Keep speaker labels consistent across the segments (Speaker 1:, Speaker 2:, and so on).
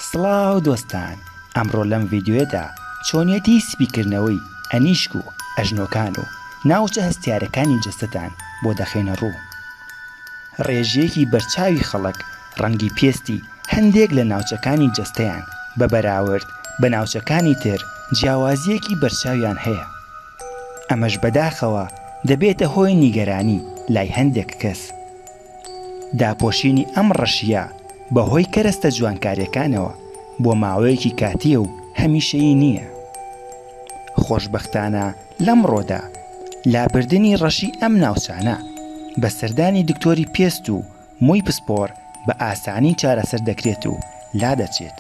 Speaker 1: سڵاو دۆستان، ئەمڕۆ لەم ڤیدیۆیەدا چۆنیەتی سپیکردنەوەی ئەنیشک و ئەژنۆکان و ناوچە هەستیارەکانی جەستەتان بۆ دەخێنە ڕوو. ڕێژەیەکی بەرچاوی خەڵک ڕەنگی پێستی هەندێک لە ناوچەکانی جەستەیان بە بەراورد بە ناوچەکانی تر جیاوازیەکی بەرچاویان هەیە. ئەمەش بەداخەوە دەبێتە هۆی نیگەرانی لای هەندێک کەس. داپۆشینی ئەم ڕەشیە بەهۆی کەرەستە جوانکاریەکانەوە بۆ ماوەیەکی کاتیە و هەمیشەیی نییە. خۆشبەختانە لەمڕۆدا لابردنی ڕەشی ئەم ناوچانە بە سەردانی دکتۆری پێست و مووی پسپۆر بە ئاسانی چارەسەر دەکرێت و لادەچێت.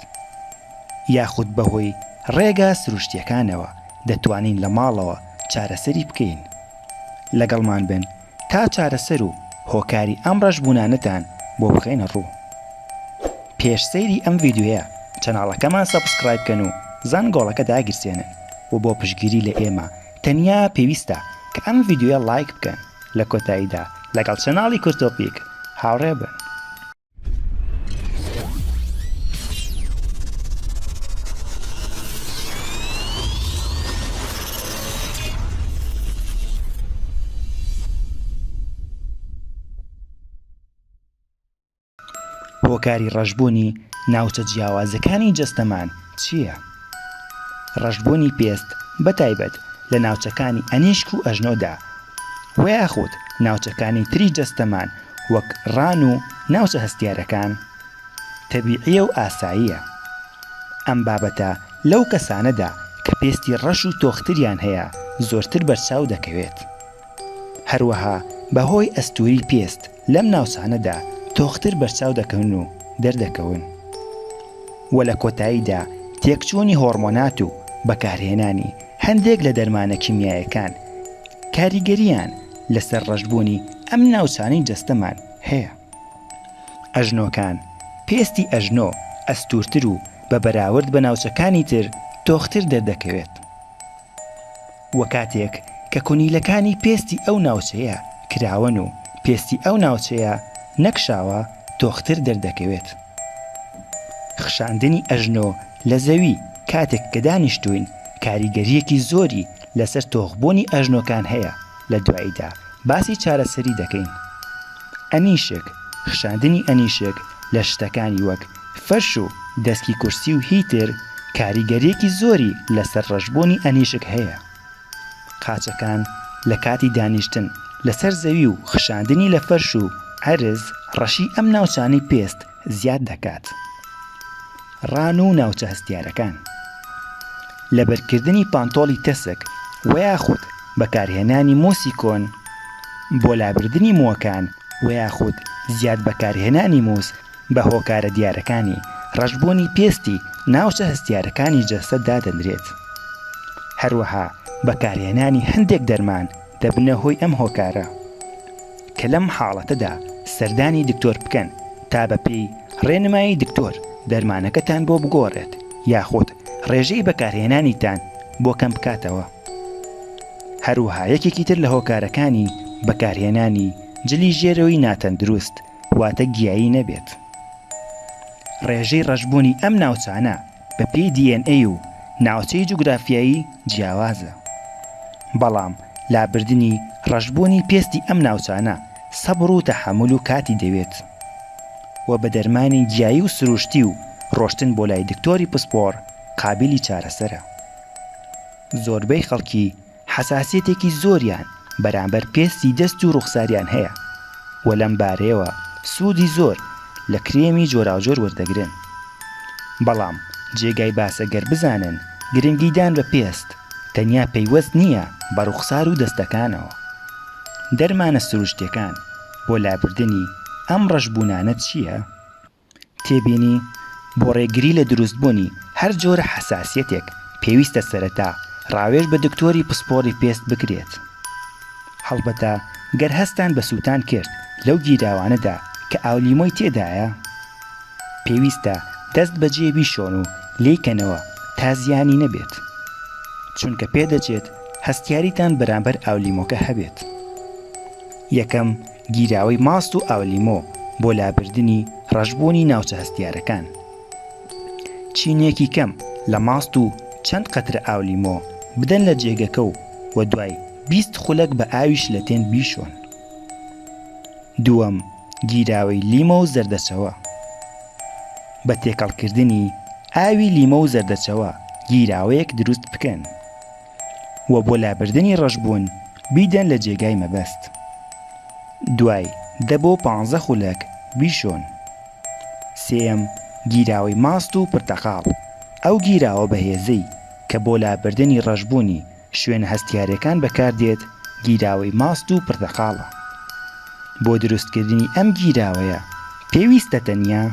Speaker 1: یاخود بەهۆی ڕێگە سروشتیەکانەوە دەتوانین لە ماڵەوە چارەسەری بکەین. لەگەڵمان بن تا چارەسەر و هۆکاری ئەم ڕەشبوونانەتان بۆ بخێنە ڕوو. پێش سەیری ئەم ڤیدیۆیە چەناڵەکەمان سەبسکرایب بکەن و زانگۆڵەکە داگیرسێنن و بۆ پشتگیری لە ئێمە تەنیا پێویستە کە ئەم ڤیدیۆیە لایک بکەن. لە کۆتاییدا لەگەڵ چەناڵی کورتۆپیک هاوڕێ بن. هۆکاری ڕەشبوونی ناوچە جیاوازەکانی جەستەمان چییە؟ ڕەشبوونی پێست بەتایبەت لە ناوچەکانی ئەنیشک و ئەژنۆدا و یاخود ناوچەکانی تری جەستەمان وەک ڕان و ناوچە هەستیارەکان تەبیعیە و ئاساییە. ئەم بابەتە لەو کەسانەدا کە پێستی ڕەش و تۆختریان هەیە زۆرتر بەرچاو دەکەوێت. هەروەها بەهۆی ئەستووری پێست لەم ناوچانەدا تۆختر بەرچاو دەکەون و دەردەکەون. وە لە کۆتاییدا تێکچوونی هۆرمۆنات و بەکارهێنانی هەندێک لە دەرمانە کیمیاییەکان کاریگەریان لەسەر ڕەشبوونی ئەم ناوچانەی جەستەمان هەیە. ئەژنۆکان پێستی ئەژنۆ ئەستوورتر و بە بەراورد بە ناوچەکانی تر تۆختر دەردەکەوێت. وە کاتێک کە کونیلەکانی پێستی ئەو ناوچەیە کراون و پێستی ئەو ناوچەیە نەکشاوە تۆختر دەردەکەوێت. خشاندنی ئەژنۆ لە زەوی کاتێک کە دانیشتوین کاریگەریەکی زۆری لەسەر تۆخبوونی ئەژنۆکان هەیە. لە دواییدا باسی چارەسەری دەکەین. ئەنیشک خشاندنی ئەنیشک لە شتەکانی وەک فەرش و دەسکی کورسی و هیتر کاریگەریەکی زۆری لەسەر ڕەشبوونی ئەنیشک هەیە. قاچەکان لە کاتی دانیشتن لەسەر زەوی و خشاندنی لە فەرش و عەرز ڕەشی ئەم ناوچانەی پێست زیاد دەکات. ڕان و ناوچە هەستیارەکان لە بەرکردنی پانتۆڵی تەسک و یاخود بەکارهێنانی مۆسی کۆن بۆ لابردنی مووەکان و یاخود زیاد بەکارهێنانی مووس بە هۆکارە دیارەکانی ڕەشبوونی پێستی ناوچە هەستیارەکانی جەستە دادەنرێت. هەروەها بەکارهێنانی هەندێک دەرمان دەبنە هۆی ئەم هۆکارە کە لەم حاڵەتەدا سەردانی دکتۆر بکەن تا بە پێی ڕێنمایی دکتۆر دەرمانەکەتان بۆ بگۆڕێت یاخود ڕێژەی بەکارهێنانیتان بۆ کەم بکاتەوە. هەروەها یەکێکی تر لە هۆکارەکانی بەکارهێنانی جلی ژێرەوەی ناتەندروست واتە گیایی نەبێت. ڕێژەی ڕەشبوونی ئەم ناوچانە بە پێی DNA و ناوچەی جوگرافیایی جیاوازە. بەڵام لابردنی ڕەشبوونی پێستی ئەم ناوچانە سەبر و تەحەموڵ و کاتی دەوێت. و بە دەرمانی گیایی و سروشتی و ڕۆشتن بۆ لای دکتۆری پسپۆر قابلی چارەسەرە. زۆربەی خەڵکی حەساسیەتێکی زۆریان بەرامبەر پێستی دەست و ڕوخساریان هەیە و لەم بارەیەوە سوودی زۆر لە کرێمی جۆراوجۆر وەردەگرن. بەڵام جێگای باسە گەر بزانن گرنگیدان بە پێست تەنیا پەیوەست نییە بە ڕوخسار و دەستەکانەوە. دەرمانە سروشتیەکان بۆ لابردنی ئەم ڕەشبوونانە چییە؟ تێبینی بۆ ڕێگری لە دروستبوونی هەر جۆرە حەساسیەتێک پێویستە سەرەتا ڕاوێژ بە دکتۆری پسپۆری پێست بکرێت. هەڵبەتە گەر هەستان بە سووتان کرد لەو گیراوانەدا کە ئاولیمۆی تێدایە پێویستە دەست بەجێ بیشۆن و لێکەنەوە تا زیانی نەبێت، چونکە پێدەچێت هەستیاریتان بەرامبەر ئاولیمۆکە هەبێت. یەکەم گیراوەی ماست و ئاولیمۆ بۆ لابردنی ڕەشبوونی ناوچە هەستیارەکان. چینێکی کەم لە ماست و چەند قەترە ئاو لیمۆ بدەن لە جێگەکە و دوای 20 خولەک بە ئاویش لە تێن بیشۆن. دووەم، گیراوەی لیمۆ و زەردەچەوە. بە تێکەڵکردنی ئاوی لیمۆ و زەردەچەوە گیراوەیەک دروست بکەن و بۆ لابردنی ڕەشبوون بیدەن لە جێگای مەبەست. دوای 10 بۆ 15 خولەک بیشۆن. سێم، گیراوەی ماست و پرتەقاڵ. ئەو گیراوە بەهێزەی کە بۆ لابردنی ڕەشبوونی شوێنە هەستیارەکان بەکاردێت گیراوەی ماست و پرتەقاڵە. بۆ دروستکردنی ئەم گیراوەیە پێویستە تەنیا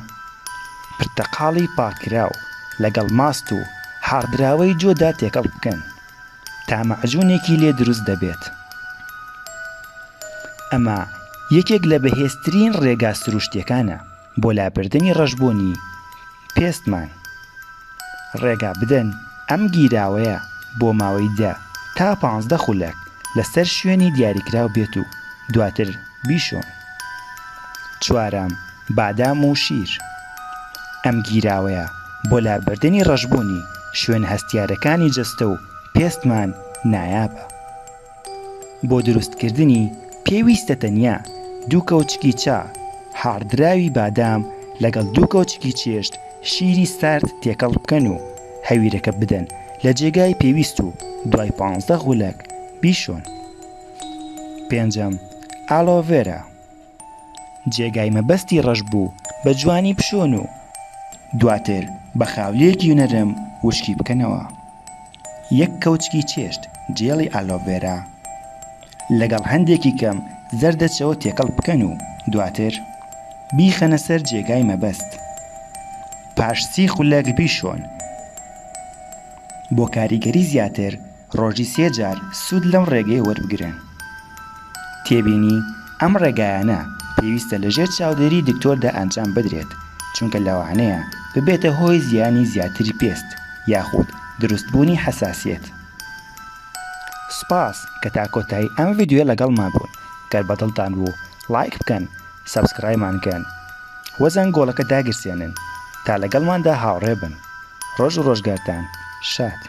Speaker 1: پرتەقاڵی پاکراو لەگەڵ ماست و حاردراوەی جۆدا تێکەڵ بکەن تا مەعجوونێکی لێ دروست دەبێت. ئەمە یەکێک لە بەهێزترین ڕێگا سروشتیەکانە بۆ لابردنی ڕەشبوونی پێستمان. ڕێگا بدەن ئەم گیراوەیە بۆ ماوەی 10 تا 15 خولەک لەسەر شوێنی دیاریکراو بێت و دواتر بیشۆن. چوارەم، بادام و شیر. ئەم گیراوەیە بۆ لابردنی ڕەشبوونی شوێن هەستیارەکانی جەستە و پێستمان نایابە. بۆ دروستکردنی پێویستە تەنیا 2 کەوچکی چا حاردراوی بادام لەگەڵ 2 کەوچکی چێشت شیری سارد تێکەڵ بکەن و هەویرەکە بدەن لە جێگای پێویست و دوای 15 خولەک بیشۆن. پێنجەم، ئالۆڤێرا. جێگای مەبەستی ڕەشبوو بە جوانی پشۆن و دواتر بە خاولێکی نەرم وشکی بکەنەوە. 1 کەوچکی چێشت جێڵی ئالۆڤێرا لەگەڵ هەندێکی کەم زەردەچەوە تێکەڵ بکەن و دواتر بیخەنە سەر جێگای مەبەست. پاش 30 خولەک بیشۆن. بۆ کاریگەری زیاتر ڕۆژی 3 جار سوود لەم ڕێگەی وەربگرن. تێبینی ئەم ڕێگایانە پێویستە لەژێر چاودێری دکتۆردا ئەنجام بدرێت چونکە لەوانەیە ببێتە هۆی زیانی زیاتری پێست یاخود دروستبوونی حەساسیەت. سوپاس کە تا کۆتایی ئەم ڤیدیۆ لەگەڵمان بوون. گەر بەدڵتان بوو لایک بکەن، سەبسکرایبمان بکەن وە زەنگۆڵەکە داگرسێنن تا لەگەڵماندا هاوڕێ بن. ڕۆژ و ڕۆژگارتان شاد.